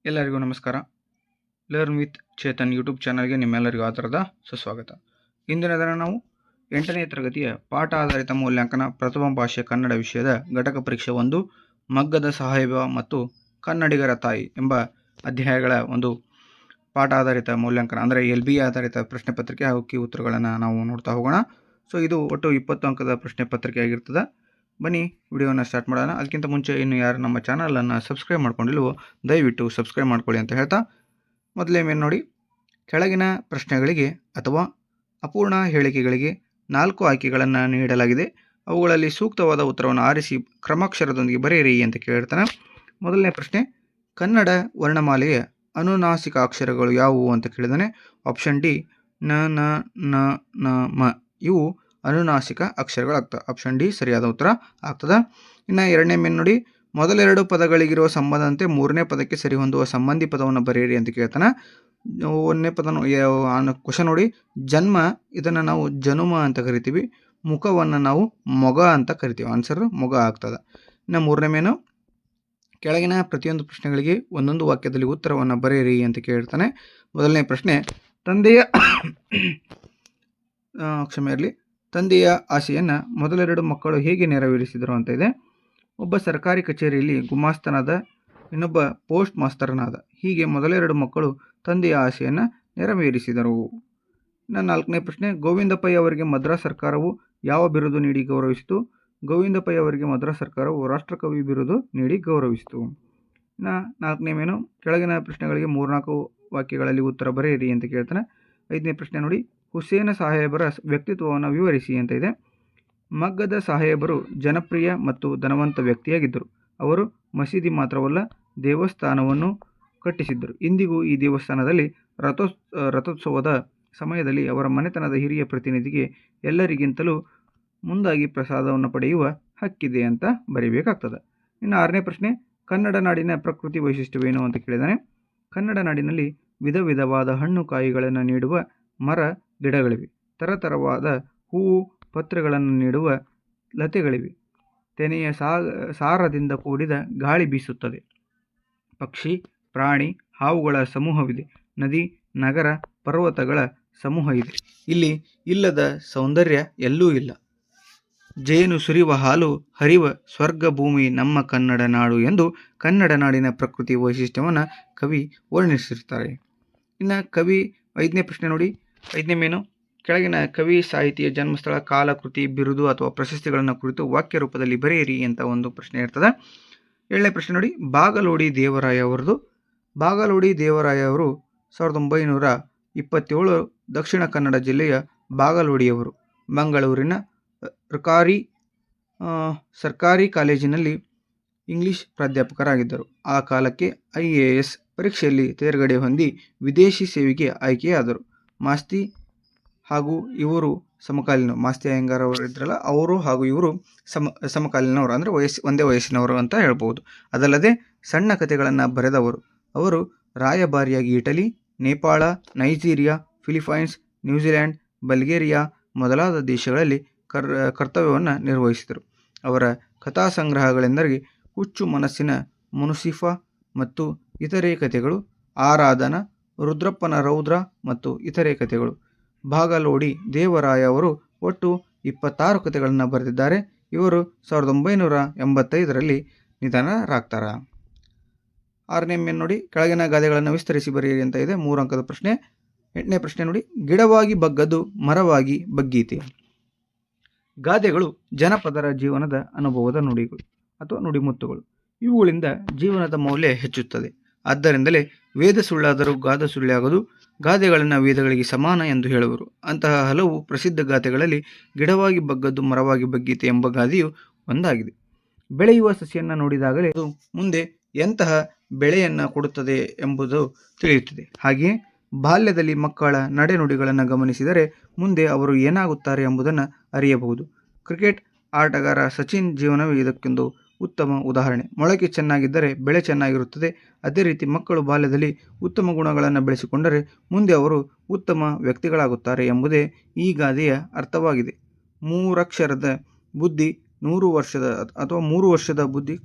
ಎಲ್ಲರಿಗೂ ನಮಸ್ಕಾರ. Learn with Chetan YouTube ಚಾನಲ್ಗೆ ನಿಮ್ಮೆಲ್ಲರಿಗೂ ಆಧಾರದ ಸುಸ್ವಾಗತ. ಇಂದಿನ ದಿನ ನಾವು 8ನೇ ತರಗತಿಯ ಪಾಠ ಆಧಾರಿತ ಮೌಲ್ಯಾಂಕನ ಪ್ರಥಮ ಭಾಷೆ ಕನ್ನಡ ವಿಷಯದ ಘಟಕ ಪರೀಕ್ಷೆ 1 ಮಗ್ಗದ ಸಾಹೇಬ ಮತ್ತು ಕನ್ನಡಿಗರ ತಾಯಿ ಎಂಬ ಅಧ್ಯಾಯಗಳ ಒಂದು ಪಾಠ ಆಧಾರಿತ ಮೌಲ್ಯಾಂಕನ ಅಂದರೆ LB ಆಧಾರಿತ ಪ್ರಶ್ನೆ ಪತ್ರಿಕೆ ಹಾಗೂ ಕೀ ಉತ್ತರಗಳನ್ನು ನಾವು ನೋಡ್ತಾ ಹೋಗೋಣ. ಸೊ ಇದು ಒಟ್ಟು 20 ಅಂಕದ ಪ್ರಶ್ನೆ ಪತ್ರಿಕೆ ಆಗಿರ್ತದೆ. ಬನ್ನಿ ವಿಡಿಯೋನ ಸ್ಟಾರ್ಟ್ ಮಾಡೋಣ. ಅದಕ್ಕಿಂತ ಮುಂಚೆ ಇನ್ನು ಯಾರು ನಮ್ಮ ಚಾನಲನ್ನು ಸಬ್ಸ್ಕ್ರೈಬ್ ಮಾಡ್ಕೊಂಡಿಲ್ವೋ ದಯವಿಟ್ಟು ಸಬ್ಸ್ಕ್ರೈಬ್ ಮಾಡ್ಕೊಳ್ಳಿ ಅಂತ ಹೇಳ್ತಾ, ಮೊದಲೇ ಮೇಲೆ ನೋಡಿ, ಕೆಳಗಿನ ಪ್ರಶ್ನೆಗಳಿಗೆ ಅಥವಾ ಅಪೂರ್ಣ ಹೇಳಿಕೆಗಳಿಗೆ 4 ಆಯ್ಕೆಗಳನ್ನು ನೀಡಲಾಗಿದೆ. ಅವುಗಳಲ್ಲಿ ಸೂಕ್ತವಾದ ಉತ್ತರವನ್ನು ಆರಿಸಿ ಕ್ರಮಾಕ್ಷರದೊಂದಿಗೆ ಬರೆಯಿರಿ ಅಂತ ಕೇಳಿರ್ತಾನೆ. ಮೊದಲನೇ ಪ್ರಶ್ನೆ, ಕನ್ನಡ ವರ್ಣಮಾಲೆಯ ಅನುನಾಸಿಕ ಅಕ್ಷರಗಳು ಯಾವುವು ಅಂತ ಕೇಳಿದಾನೆ. ಆಪ್ಷನ್ ಡಿ ನ ನ ನ ನ ಮ ಇವು ಅನುನಾಸಿಕ ಅಕ್ಷರಗಳಾಗ್ತವೆ. ಆಪ್ಷನ್ ಡಿ ಸರಿಯಾದ ಉತ್ತರ ಆಗ್ತದೆ. ಇನ್ನು ಎರಡನೇ ಮೇನ್ ನೋಡಿ, ಮೊದಲೆರಡು ಪದಗಳಿಗಿರುವ ಸಂಬಂಧದಂತೆ ಮೂರನೇ ಪದಕ್ಕೆ ಸರಿ ಹೊಂದುವ ಸಂಬಂಧಿ ಪದವನ್ನು ಬರೆಯಿರಿ ಅಂತ ಕೇಳ್ತಾನೆ. ಒಂದನೇ ಪದ ಕ್ವಶನ್ ನೋಡಿ, ಜನ್ಮ ಇದನ್ನು ನಾವು ಜನುಮ ಅಂತ ಕರಿತೀವಿ, ಮುಖವನ್ನು ನಾವು ಮೊಗ ಅಂತ ಕರಿತೀವಿ. ಆನ್ಸರ್ ಮೊಗ ಆಗ್ತದೆ. ಇನ್ನು ಮೂರನೇ ಮೇನು, ಕೆಳಗಿನ ಪ್ರತಿಯೊಂದು ಪ್ರಶ್ನೆಗಳಿಗೆ ಒಂದೊಂದು ವಾಕ್ಯದಲ್ಲಿ ಉತ್ತರವನ್ನು ಬರೆಯಿರಿ ಅಂತ ಕೇಳ್ತಾನೆ. ಮೊದಲನೇ ಪ್ರಶ್ನೆ, ತಂದೆಯ ಆಸೆಯನ್ನು ಮೊದಲೆರಡು ಮಕ್ಕಳು ಹೇಗೆ ನೆರವೇರಿಸಿದರು ಅಂತ ಇದೆ. ಒಬ್ಬ ಸರ್ಕಾರಿ ಕಚೇರಿಯಲ್ಲಿ ಗುಮಾಸ್ತನಾದ, ಇನ್ನೊಬ್ಬ ಪೋಸ್ಟ್ ಮಾಸ್ತರನಾದ. ಹೀಗೆ ಮೊದಲೆರಡು ಮಕ್ಕಳು ತಂದೆಯ ಆಸೆಯನ್ನು ನೆರವೇರಿಸಿದರು. ಇನ್ನು ನಾಲ್ಕನೇ ಪ್ರಶ್ನೆ, ಗೋವಿಂದ ಪೈ ಅವರಿಗೆ ಮದ್ರಾಸ್ ಸರ್ಕಾರವು ಯಾವ ಬಿರುದು ನೀಡಿ ಗೌರವಿಸಿತು. ಗೋವಿಂದ ಪೈ ಅವರಿಗೆ ಮದ್ರಾಸ್ ಸರ್ಕಾರವು ರಾಷ್ಟ್ರಕವಿ ಬಿರುದು ನೀಡಿ ಗೌರವಿಸಿತು. ಇನ್ನು ನಾಲ್ಕನೇ ಮೇನು, ಕೆಳಗಿನ ಪ್ರಶ್ನೆಗಳಿಗೆ 3-4 ವಾಕ್ಯಗಳಲ್ಲಿ ಉತ್ತರ ಬರೆಯಿರಿ ಅಂತ ಕೇಳ್ತಾನೆ. ಐದನೇ ಪ್ರಶ್ನೆ ನೋಡಿ, ಹುಸೇನ ಸಾಹೇಬರ ವ್ಯಕ್ತಿತ್ವವನ್ನು ವಿವರಿಸಿ ಅಂತ ಇದೆ. ಮಗ್ಗದ ಸಾಹೇಬರು ಜನಪ್ರಿಯ ಮತ್ತು ಧನವಂತ ವ್ಯಕ್ತಿಯಾಗಿದ್ದರು. ಅವರು ಮಸೀದಿ ಮಾತ್ರವಲ್ಲ, ದೇವಸ್ಥಾನವನ್ನು ಕಟ್ಟಿಸಿದ್ದರು. ಇಂದಿಗೂ ಈ ದೇವಸ್ಥಾನದಲ್ಲಿ ರಥೋತ್ಸವದ ಸಮಯದಲ್ಲಿ ಅವರ ಮನೆತನದ ಹಿರಿಯ ಪ್ರತಿನಿಧಿಗೆ ಎಲ್ಲರಿಗಿಂತಲೂ ಮುಂದಾಗಿ ಪ್ರಸಾದವನ್ನು ಪಡೆಯುವ ಹಕ್ಕಿದೆ ಅಂತ ಬರೀಬೇಕಾಗ್ತದೆ. ಇನ್ನು ಆರನೇ ಪ್ರಶ್ನೆ, ಕನ್ನಡ ನಾಡಿನ ಪ್ರಕೃತಿ ವೈಶಿಷ್ಟ್ಯವೇನು ಅಂತ ಕೇಳಿದಾನೆ. ಕನ್ನಡ ನಾಡಿನಲ್ಲಿ ವಿಧ ವಿಧವಾದ ಹಣ್ಣು ಕಾಯಿಗಳನ್ನು ನೀಡುವ ಮರ ಗಿಡಗಳಿವೆ. ತರತರವಾದ ಹೂವು ಪತ್ರೆಗಳನ್ನು ನೀಡುವ ಲತೆಗಳಿವೆ. ತೆನೆಯ ಸಾರದಿಂದ ಕೂಡಿದ ಗಾಳಿ ಬೀಸುತ್ತದೆ. ಪಕ್ಷಿ ಪ್ರಾಣಿ ಹಾವುಗಳ ಸಮೂಹವಿದೆ. ನದಿ ನಗರ ಪರ್ವತಗಳ ಸಮೂಹ ಇದೆ. ಇಲ್ಲಿ ಇಲ್ಲದ ಸೌಂದರ್ಯ ಎಲ್ಲೂ ಇಲ್ಲ. ಜೇನು ಸುರಿಯುವ ಹಾಲು ಹರಿವ ಸ್ವರ್ಗ ಭೂಮಿ ನಮ್ಮ ಕನ್ನಡ ನಾಡು ಎಂದು ಕನ್ನಡ ನಾಡಿನ ಪ್ರಕೃತಿ ವೈಶಿಷ್ಟ್ಯವನ್ನು ಕವಿ ವರ್ಣಿಸಿರ್ತಾರೆ. ಇನ್ನು ಕವಿ ಐದನೇ ಪ್ರಶ್ನೆ ನೋಡಿ, ಐದನೇ ಮೇನು, ಕೆಳಗಿನ ಕವಿ ಸಾಹಿತಿಯ ಜನ್ಮಸ್ಥಳ, ಕಾಲ, ಕೃತಿ, ಬಿರುದು ಅಥವಾ ಪ್ರಶಸ್ತಿಗಳನ್ನು ಕುರಿತು ವಾಕ್ಯ ರೂಪದಲ್ಲಿ ಬರೆಯಿರಿ ಅಂತ ಒಂದು ಪ್ರಶ್ನೆ ಇರ್ತದೆ. ಏಳನೇ ಪ್ರಶ್ನೆ ನೋಡಿ, ಬಾಗಲೋಡಿ ದೇವರಾಯ ಅವರದು. ಬಾಗಲೋಡಿ ದೇವರಾಯ ಅವರು 1927 ದಕ್ಷಿಣ ಕನ್ನಡ ಜಿಲ್ಲೆಯ ಬಾಗಲೋಡಿಯವರು. ಮಂಗಳೂರಿನ ಸರ್ಕಾರಿ ಕಾಲೇಜಿನಲ್ಲಿ ಇಂಗ್ಲಿಷ್ ಪ್ರಾಧ್ಯಾಪಕರಾಗಿದ್ದರು. ಆ ಕಾಲಕ್ಕೆ IAS ಪರೀಕ್ಷೆಯಲ್ಲಿ ತೇರ್ಗಡೆ ಹೊಂದಿ ವಿದೇಶಿ ಸೇವೆಗೆ ಆಯ್ಕೆಯಾದರು. ಮಾಸ್ತಿ ಹಾಗೂ ಇವರು ಸಮಕಾಲೀನ, ಮಾಸ್ತಿ ಅಯ್ಯಂಗಾರ್ ಅವರು ಇದ್ರಲ್ಲ, ಅವರು ಹಾಗೂ ಇವರು ಸಮಕಾಲೀನವರು, ಅಂದರೆ ಒಂದೇ ವಯಸ್ಸಿನವರು ಅಂತ ಹೇಳ್ಬೋದು. ಅದಲ್ಲದೆ ಸಣ್ಣ ಕಥೆಗಳನ್ನು ಬರೆದವರು. ಅವರು ರಾಯಭಾರಿಯಾಗಿ Italy, Nepal, Nigeria, Philippines, New Zealand, Bulgaria ಮೊದಲಾದ ದೇಶಗಳಲ್ಲಿ ಕರ್ತವ್ಯವನ್ನು ನಿರ್ವಹಿಸಿದರು. ಅವರ ಕಥಾ ಸಂಗ್ರಹಗಳೆಂದರೆ ಹುಚ್ಚು ಮನಸ್ಸಿನ ಮುನುಸಿಫಾ ಮತ್ತು ಇತರೆ ಕಥೆಗಳು, ಆರಾಧನ, ರುದ್ರಪ್ಪನ ರೌದ್ರ ಮತ್ತು ಇತರೆ ಕಥೆಗಳು. ಬಾಗಲೋಡಿ ದೇವರಾಯ ಅವರು ಒಟ್ಟು 26 ಕಥೆಗಳನ್ನು ಬರೆದಿದ್ದಾರೆ. ಇವರು 1985ರಲ್ಲಿ ನಿಧನರಾಗ್ತಾರೆ. ಆರನೇ ಮೇನ್ ನೋಡಿ, ಕೆಳಗಿನ ಗಾದೆಗಳನ್ನು ವಿಸ್ತರಿಸಿ ಬರೆಯಿರಿ ಅಂತ ಇದೆ. 3 ಅಂಕದ ಪ್ರಶ್ನೆ. 8ನೇ ಪ್ರಶ್ನೆ ನೋಡಿ, ಗಿಡವಾಗಿ ಬಗ್ಗದ್ದು ಮರವಾಗಿ ಬಗ್ಗೀತೆ. ಗಾದೆಗಳು ಜನಪದರ ಜೀವನದ ಅನುಭವದ ನುಡಿಗಳು ಅಥವಾ ನುಡಿಮುತ್ತುಗಳು. ಇವುಗಳಿಂದ ಜೀವನದ ಮೌಲ್ಯ ಹೆಚ್ಚುತ್ತದೆ. ಆದ್ದರಿಂದಲೇ ವೇದ ಸುಳ್ಳಾದರೂ ಗಾದೆ ಸುಳ್ಳಾಗದು, ಗಾದೆಗಳನ್ನು ವೇದಗಳಿಗೆ ಸಮಾನ ಎಂದು ಹೇಳುವರು. ಅಂತಹ ಹಲವು ಪ್ರಸಿದ್ಧ ಗಾದೆಗಳಲ್ಲಿ ಗಿಡವಾಗಿ ಬಗ್ಗದ್ದು ಮರವಾಗಿ ಬಗ್ಗೀತೆ ಎಂಬ ಗಾದೆಯು ಒಂದಾಗಿದೆ. ಬೆಳೆಯುವ ಸಸಿಯನ್ನು ನೋಡಿದಾಗಲೇ ಅದು ಮುಂದೆ ಎಂತಹ ಬೆಳೆಯನ್ನು ಕೊಡುತ್ತದೆ ಎಂಬುದು ತಿಳಿಯುತ್ತದೆ. ಹಾಗೆಯೇ ಬಾಲ್ಯದಲ್ಲಿ ಮಕ್ಕಳ ನಡೆನುಡಿಗಳನ್ನು ಗಮನಿಸಿದರೆ ಮುಂದೆ ಅವರು ಏನಾಗುತ್ತಾರೆ ಎಂಬುದನ್ನು ಅರಿಯಬಹುದು. ಕ್ರಿಕೆಟ್ ಆಟಗಾರ ಸಚಿನ್ ಜೀವನವೇ ಇದಕ್ಕೊಂದು ಉತ್ತಮ ಉದಾಹರಣೆ. ಮೊಳಕೆ ಚೆನ್ನಾಗಿದ್ದರೆ ಬೆಳೆ ಚೆನ್ನಾಗಿರುತ್ತದೆ. ಅದೇ ರೀತಿ ಮಕ್ಕಳು ಬಾಲ್ಯದಲ್ಲಿ ಉತ್ತಮ ಗುಣಗಳನ್ನು ಬೆಳೆಸಿಕೊಂಡರೆ ಮುಂದೆ ಅವರು ಉತ್ತಮ ವ್ಯಕ್ತಿಗಳಾಗುತ್ತಾರೆ ಎಂಬುದೇ ಈ ಗಾದೆಯ ಅರ್ಥವಾಗಿದೆ. 3 ಅಕ್ಷರದ ಬುದ್ಧಿ 3 ವರ್ಷದ ಬುದ್ಧಿ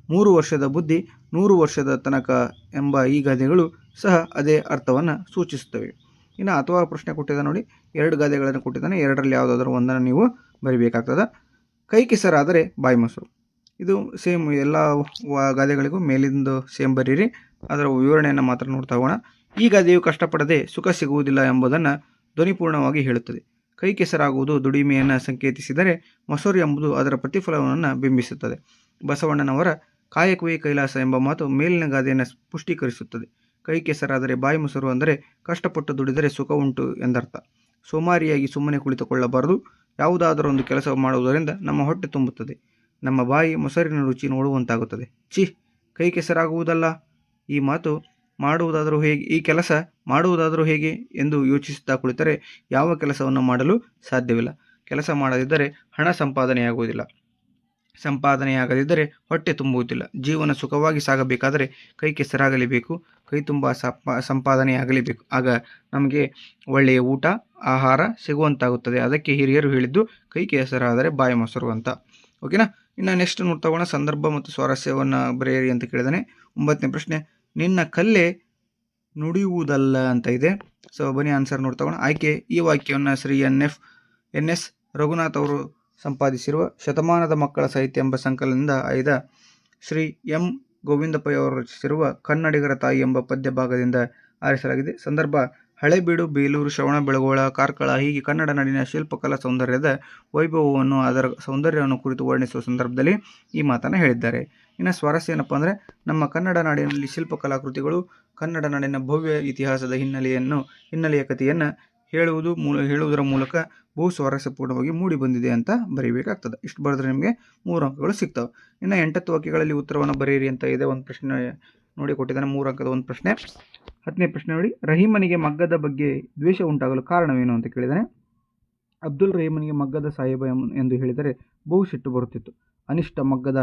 3 ವರ್ಷದ ಬುದ್ಧಿ 100 ವರ್ಷದ ತನಕ ಎಂಬ ಈ ಗಾದೆಗಳು ಸಹ ಅದೇ ಅರ್ಥವನ್ನು ಸೂಚಿಸುತ್ತವೆ. ಇನ್ನು ಅಥವಾ ಪ್ರಶ್ನೆ ಕೊಟ್ಟಿದ್ದಾನೆ ನೋಡಿ, 2 ಗಾದೆಗಳನ್ನು ಕೊಟ್ಟಿದ್ದಾನೆ, ಎರಡರಲ್ಲಿ ಯಾವುದಾದ್ರೂ ಒಂದನ್ನು ನೀವು ಬರಿಬೇಕಾಗ್ತದೆ. ಕೈ ಕೆಸರಾದರೆ ಬಾಯಿ ಮೊಸರು. ಇದು ಸೇಮ್ ಎಲ್ಲ ಗಾದೆಗಳಿಗೂ ಮೇಲಿಂದು ಸೇಮ್ ಬರೀರಿ, ಅದರ ವಿವರಣೆಯನ್ನು ಮಾತ್ರ ನೋಡ್ತಾ ಹೋಗೋಣ. ಈ ಗಾದೆಯು ಕಷ್ಟಪಡದೆ ಸುಖ ಸಿಗುವುದಿಲ್ಲ ಎಂಬುದನ್ನು ಧ್ವನಿಪೂರ್ಣವಾಗಿ ಹೇಳುತ್ತದೆ. ಕೈ ಕೆಸರಾಗುವುದು ದುಡಿಮೆಯನ್ನು ಸಂಕೇತಿಸಿದರೆ, ಮೊಸರು ಎಂಬುದು ಅದರ ಪ್ರತಿಫಲವನ್ನು ಬಿಂಬಿಸುತ್ತದೆ. ಬಸವಣ್ಣನವರ ಕಾಯಕವೇ ಕೈಲಾಸ ಎಂಬ ಮಾತು ಮೇಲಿನ ಗಾದೆಯನ್ನು ಪುಷ್ಟೀಕರಿಸುತ್ತದೆ. ಕೈ ಕೆಸರಾದರೆ ಬಾಯಿ ಮೊಸರು ಅಂದರೆ ಕಷ್ಟಪಟ್ಟು ದುಡಿದರೆ ಸುಖ ಉಂಟು ಎಂದರ್ಥ. ಸೋಮಾರಿಯಾಗಿ ಸುಮ್ಮನೆ ಕುಳಿತುಕೊಳ್ಳಬಾರದು. ಯಾವುದಾದರೊಂದು ಕೆಲಸ ಮಾಡುವುದರಿಂದ ನಮ್ಮ ಹೊಟ್ಟೆ ತುಂಬುತ್ತದೆ, ನಮ್ಮ ಬಾಯಿ ಮೊಸರಿನ ರುಚಿ ನೋಡುವಂತಾಗುತ್ತದೆ. ಕೈ ಕೆಸರಾಗುವುದಲ್ಲ, ಈ ಮಾತು ಮಾಡುವುದಾದರೂ ಹೇಗೆ, ಈ ಕೆಲಸ ಮಾಡುವುದಾದರೂ ಹೇಗೆ ಎಂದು ಯೋಚಿಸುತ್ತಾ ಕುಳಿತರೆ ಯಾವ ಕೆಲಸವನ್ನು ಮಾಡಲು ಸಾಧ್ಯವಿಲ್ಲ. ಕೆಲಸ ಮಾಡದಿದ್ದರೆ ಹಣ ಸಂಪಾದನೆಯಾಗದಿದ್ದರೆ ಹೊಟ್ಟೆ ತುಂಬುವುದಿಲ್ಲ. ಜೀವನ ಸುಖವಾಗಿ ಸಾಗಬೇಕಾದರೆ ಕೈ ಕೆಸರಾಗಲೇಬೇಕು, ಕೈ ತುಂಬ ಸಂಪಾದನೆಯಾಗಲೇಬೇಕು. ಆಗ ನಮಗೆ ಒಳ್ಳೆಯ ಊಟ ಆಹಾರ ಸಿಗುವಂತಾಗುತ್ತದೆ. ಅದಕ್ಕೆ ಹಿರಿಯರು ಹೇಳಿದ್ದು ಕೈ ಕೆಸರಾದರೆ ಬಾಯಿ ಮೊಸರು ಅಂತ. ಓಕೆನಾ. ಇನ್ನು ನೆಕ್ಸ್ಟ್ ನೋಡ್ತಾ ಹೋಗೋಣ. ಸಂದರ್ಭ ಮತ್ತು ಸ್ವಾರಸ್ಯವನ್ನು ಬರೆಯಿರಿ ಅಂತ ಕೇಳಿದಾನೆ. 9ನೇ ಪ್ರಶ್ನೆ, ನಿನ್ನ ಕಲ್ಲೇ ನುಡಿಯುವುದಲ್ಲ ಅಂತ ಇದೆ. ಸೊ ಬನ್ನಿ ಆನ್ಸರ್ ನೋಡ್ತಾ ಹೋಗೋಣ. ಆಯ್ಕೆ, ಈ ವಾಕ್ಯವನ್ನು ಶ್ರೀ ಎನ್.ಎಸ್. ರಘುನಾಥ್ ಅವರು ಸಂಪಾದಿಸಿರುವ ಶತಮಾನದ ಮಕ್ಕಳ ಸಾಹಿತ್ಯ ಎಂಬ ಸಂಕಲನದಿಂದ ಆಯ್ದ ಶ್ರೀ ಎಂ. ಗೋವಿಂದ ಪೈ ಅವರು ರಚಿಸಿರುವ ಕನ್ನಡಿಗರ ತಾಯಿ ಎಂಬ ಪದ್ಯ ಭಾಗದಿಂದ ಆರಿಸಲಾಗಿದೆ. ಸಂದರ್ಭ, ಹಳೆಬೀಡು, ಬೇಲೂರು, ಶ್ರವಣಬೆಳಗೊಳ, ಕಾರ್ಕಳ ಹೀಗೆ ಕನ್ನಡ ನಾಡಿನ ಶಿಲ್ಪಕಲಾ ಸೌಂದರ್ಯದ ವೈಭವವನ್ನು, ಅದರ ಸೌಂದರ್ಯವನ್ನು ಕುರಿತು ವರ್ಣಿಸುವ ಸಂದರ್ಭದಲ್ಲಿ ಈ ಮಾತನ್ನು ಹೇಳಿದ್ದಾರೆ. ಇನ್ನು ಸ್ವಾರಸ್ಯ ಏನಪ್ಪ ಅಂದರೆ, ನಮ್ಮ ಕನ್ನಡ ನಾಡಿನಲ್ಲಿ ಶಿಲ್ಪಕಲಾಕೃತಿಗಳು ಕನ್ನಡ ನಾಡಿನ ಭವ್ಯ ಇತಿಹಾಸದ ಹಿನ್ನೆಲೆಯ ಕಥೆಯನ್ನು ಹೇಳುವುದರ ಮೂಲಕ ಬಹು ಸ್ವಾರಸ್ಯಪೂರ್ಣವಾಗಿ ಮೂಡಿ ಬಂದಿದೆ ಅಂತ ಬರೀಬೇಕಾಗ್ತದೆ. ಇಷ್ಟು ಬರೆದ್ರೆ ನಿಮಗೆ 3 ಅಂಕಗಳು ಸಿಗ್ತವೆ. ಇನ್ನು 8 ವಾಕ್ಯಗಳಲ್ಲಿ ಉತ್ತರವನ್ನು ಬರೆಯಿರಿ ಅಂತ ಇದೆ. ಒಂದು ಪ್ರಶ್ನೆ ನೋಡಿ ಕೊಟ್ಟಿದ್ದಾನೆ, 3 ಅಂಕದ ಒಂದು ಪ್ರಶ್ನೆ. 10ನೇ ಪ್ರಶ್ನೆ ನೋಡಿ, ರಹೀಮನಿಗೆ ಮಗ್ಗದ ಬಗ್ಗೆ ದ್ವೇಷ ಉಂಟಾಗಲು ಕಾರಣವೇನು ಅಂತ ಕೇಳಿದ್ದಾನೆ. ಅಬ್ದುಲ್ ರಹೀಮನಿಗೆ ಮಗ್ಗದ ಸಾಹೇಬ ಎಂದು ಹೇಳಿದರೆ ಬಹು ಸಿಟ್ಟು ಬರುತ್ತಿತ್ತು. ಅನಿಷ್ಟ ಮಗ್ಗದ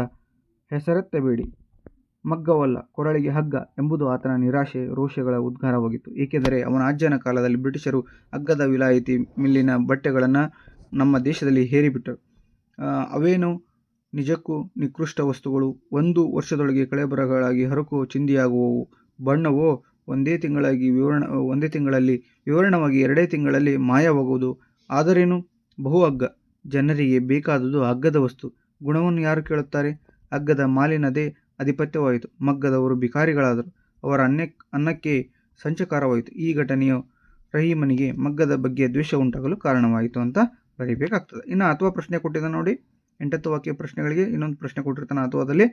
ಹೆಸರೆತ್ತಬೇಡಿ, ಮಗ್ಗವಲ್ಲ ಕೊರಳಿಗೆ ಹಗ್ಗ ಎಂಬುದು ಆತನ ನಿರಾಶೆ ರೋಷಗಳ ಉದ್ಗಾರವಾಗಿತ್ತು. ಏಕೆಂದರೆ ಅವನ ಅಜ್ಜನ ಕಾಲದಲ್ಲಿ ಬ್ರಿಟಿಷರು ಹಗ್ಗದ ವಿಲಾಯಿತಿ ಮಿಲ್ಲಿನ ಬಟ್ಟೆಗಳನ್ನು ನಮ್ಮ ದೇಶದಲ್ಲಿ ಹೇರಿಬಿಟ್ಟರು. ಅವೇನು ನಿಜಕ್ಕೂ ನಿಕೃಷ್ಟ ವಸ್ತುಗಳು. 1 ವರ್ಷದೊಳಗೆ ಕಳೆಬರಗಳಾಗಿ ಹರಕು ಚಿಂದಿಯಾಗುವವು. ಬಣ್ಣವೋ ಒಂದೇ ತಿಂಗಳಲ್ಲಿ ವಿವರಣವಾಗಿ 2 ತಿಂಗಳಲ್ಲಿ ಮಾಯವಾಗುವುದು. ಆದರೇನು ಬಹು ಹಗ್ಗ. ಜನರಿಗೆ ಬೇಕಾದುದು ಹಗ್ಗದ ವಸ್ತು. ಗುಣವನ್ನು ಯಾರು ಕೇಳುತ್ತಾರೆ? ಹಗ್ಗದ ಮಾಲಿನದೇ ಆಧಿಪತ್ಯವಾಯಿತು. ಮಗ್ಗದವರು ಭಿಕಾರಿಗಳಾದರು. ಅವರ ಅನ್ನಕ್ಕೆ ಸಂಚಕಾರವಾಯಿತು. ಈ ಘಟನೆಯು ರಹೀಮನಿಗೆ ಮಗ್ಗದ ಬಗ್ಗೆ ದ್ವೇಷ ಉಂಟಾಗಲು ಕಾರಣವಾಯಿತು ಅಂತ ಬರೀಬೇಕಾಗ್ತದೆ. ಇನ್ನು ಅಥವಾ ಪ್ರಶ್ನೆ ಕೊಟ್ಟಿದ್ದ ನೋಡಿ, 8 ವಾಕ್ಯ ಪ್ರಶ್ನೆಗಳಿಗೆ ಇನ್ನೊಂದು ಪ್ರಶ್ನೆ ಕೊಟ್ಟಿರ್ತಾನೆ. ಅಥವಾದಲ್ಲಿ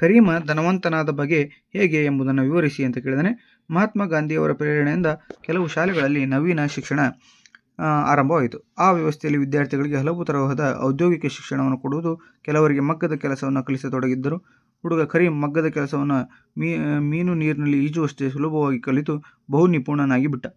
ಕರೀಮ ಧನವಂತನಾದ ಬಗೆ ಹೇಗೆ ಎಂಬುದನ್ನು ವಿವರಿಸಿ ಅಂತ ಕೇಳಿದಾನೆ. ಮಹಾತ್ಮ ಗಾಂಧಿಯವರ ಪ್ರೇರಣೆಯಿಂದ ಕೆಲವು ಶಾಲೆಗಳಲ್ಲಿ ನವೀನ ಶಿಕ್ಷಣ ಆರಂಭವಾಯಿತು. ಆ ವ್ಯವಸ್ಥೆಯಲ್ಲಿ ವಿದ್ಯಾರ್ಥಿಗಳಿಗೆ ಹಲವು ತರಹದ ಔದ್ಯೋಗಿಕ ಶಿಕ್ಷಣವನ್ನು ಕೊಡುವುದು. ಕೆಲವರಿಗೆ ಮಗ್ಗದ ಕೆಲಸವನ್ನು ಕಲಿಸತೊಡಗಿದ್ದರು. ಹುಡುಗ ಕರೀಂ ಮಗ್ಗದ ಕೆಲಸವನ್ನು ಮೀನು ನೀರಿನಲ್ಲಿ ಈಜುವಷ್ಟೇ ಸುಲಭವಾಗಿ ಕಲಿತು ಬಹು ನಿಪುಣನಾಗಿ ಬಿಟ್ಟ.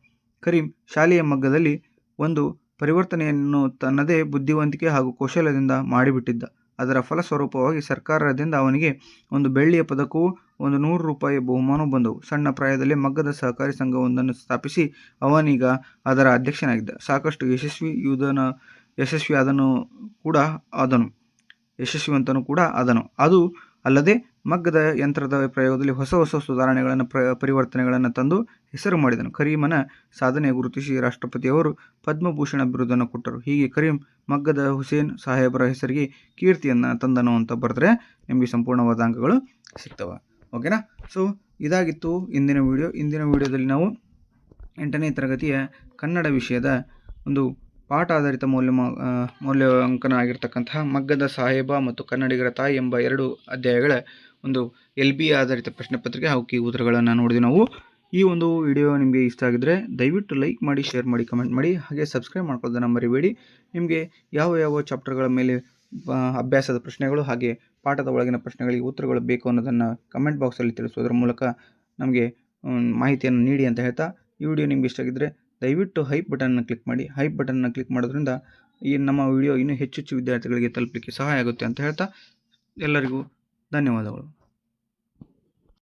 ಕರೀಂ ಶಾಲೆಯ ಮಗ್ಗದಲ್ಲಿ ಒಂದು ಪರಿವರ್ತನೆಯನ್ನು ತನ್ನದೇ ಬುದ್ಧಿವಂತಿಕೆ ಹಾಗೂ ಕೌಶಲ್ಯದಿಂದ ಮಾಡಿಬಿಟ್ಟಿದ್ದ. ಅದರ ಫಲಸ್ವರೂಪವಾಗಿ ಸರ್ಕಾರದಿಂದ ಅವನಿಗೆ ಒಂದು ಬೆಳ್ಳಿಯ ಪದಕವೂ ಒಂದು 100 ರೂಪಾಯಿ ಬಹುಮಾನವೂ ಬಂದವು. ಸಣ್ಣ ಪ್ರಾಯದಲ್ಲೇ ಮಗ್ಗದ ಸಹಕಾರಿ ಸಂಘವೊಂದನ್ನು ಸ್ಥಾಪಿಸಿ ಅವನೀಗ ಅದರ ಅಧ್ಯಕ್ಷನಾಗಿದ್ದ. ಸಾಕಷ್ಟು ಯಶಸ್ವಿವಂತನೂ ಕೂಡ ಆದನು. ಅದು ಅಲ್ಲದೆ ಮಗ್ಗದ ಯಂತ್ರದ ಪ್ರಯೋಗದಲ್ಲಿ ಹೊಸ ಸುಧಾರಣೆಗಳನ್ನು ಪರಿವರ್ತನೆಗಳನ್ನು ತಂದು ಹೆಸರು ಮಾಡಿದನು. ಕರೀಮನ ಸಾಧನೆ ಗುರುತಿಸಿ ರಾಷ್ಟ್ರಪತಿಯವರು ಪದ್ಮಭೂಷಣ ಬಿರುದನ್ನು ಕೊಟ್ಟರು. ಹೀಗೆ ಕರೀಂ ಮಗ್ಗದ ಹುಸೇನ್ ಸಾಹೇಬರ ಹೆಸರಿಗೆ ಕೀರ್ತಿಯನ್ನು ತಂದನು ಅಂತ ಬರೆದ್ರೆ ನಿಮಗೆ ಸಂಪೂರ್ಣವಾದ ಅಂಕಗಳು ಸಿಗ್ತವೆ. ಓಕೆನಾ. ಸೊ ಇದಾಗಿತ್ತು ಇಂದಿನ ವಿಡಿಯೋ. ಇಂದಿನ ವಿಡಿಯೋದಲ್ಲಿ ನಾವು 8ನೇ ತರಗತಿಯ ಕನ್ನಡ ವಿಷಯದ ಒಂದು ಪಾಠ ಆಧಾರಿತ ಮೌಲ್ಯಾಂಕನ ಆಗಿರ್ತಕ್ಕಂತಹ ಮಗ್ಗದ ಸಾಹೇಬ ಮತ್ತು ಕನ್ನಡಿಗರ ತಾಯಿ ಎಂಬ 2 ಅಧ್ಯಾಯಗಳ ಒಂದು LB ಆಧಾರಿತ ಪ್ರಶ್ನೆ ಪತ್ರಿಕೆ ಹಾಗೂ ಕೀ ಉತ್ತರಗಳನ್ನು ನೋಡಿದ್ವಿ ನಾವು. ಈ ಒಂದು ವಿಡಿಯೋ ನಿಮಗೆ ಇಷ್ಟ ಆಗಿದ್ದರೆ ದಯವಿಟ್ಟು ಲೈಕ್ ಮಾಡಿ, ಶೇರ್ ಮಾಡಿ, ಕಮೆಂಟ್ ಮಾಡಿ, ಹಾಗೆ ಸಬ್ಸ್ಕ್ರೈಬ್ ಮಾಡ್ಕೊಳ್ಳೋದನ್ನು ಮರಿಬೇಡಿ. ನಿಮಗೆ ಯಾವ ಚಾಪ್ಟರ್ಗಳ ಮೇಲೆ ಅಭ್ಯಾಸದ ಪ್ರಶ್ನೆಗಳು ಹಾಗೆ ಪಾಠದ ಒಳಗಿನ ಪ್ರಶ್ನೆಗಳಿಗೆ ಉತ್ತರಗಳು ಬೇಕು ಅನ್ನೋದನ್ನು ಕಮೆಂಟ್ ಬಾಕ್ಸಲ್ಲಿ ತಿಳಿಸೋದ್ರ ಮೂಲಕ ನಮಗೆ ಮಾಹಿತಿಯನ್ನು ನೀಡಿ ಅಂತ ಹೇಳ್ತಾ, ಈ ವಿಡಿಯೋ ನಿಮ್ಗೆ ಇಷ್ಟ ಆಗಿದ್ದರೆ ದಯವಿಟ್ಟು ಹೈಪ್ ಬಟನ್ನ ಕ್ಲಿಕ್ ಮಾಡಿ. ಹೈಪ್ ಬಟನ್ನ ಕ್ಲಿಕ್ ಮಾಡೋದ್ರಿಂದ ಈ ನಮ್ಮ ವಿಡಿಯೋ ಇನ್ನೂ ಹೆಚ್ಚು ವಿದ್ಯಾರ್ಥಿಗಳಿಗೆ ತಲುಪಲಿಕ್ಕೆ ಸಹಾಯ ಆಗುತ್ತೆ ಅಂತ ಹೇಳ್ತಾ ಎಲ್ಲರಿಗೂ ಧನ್ಯವಾದಗಳು.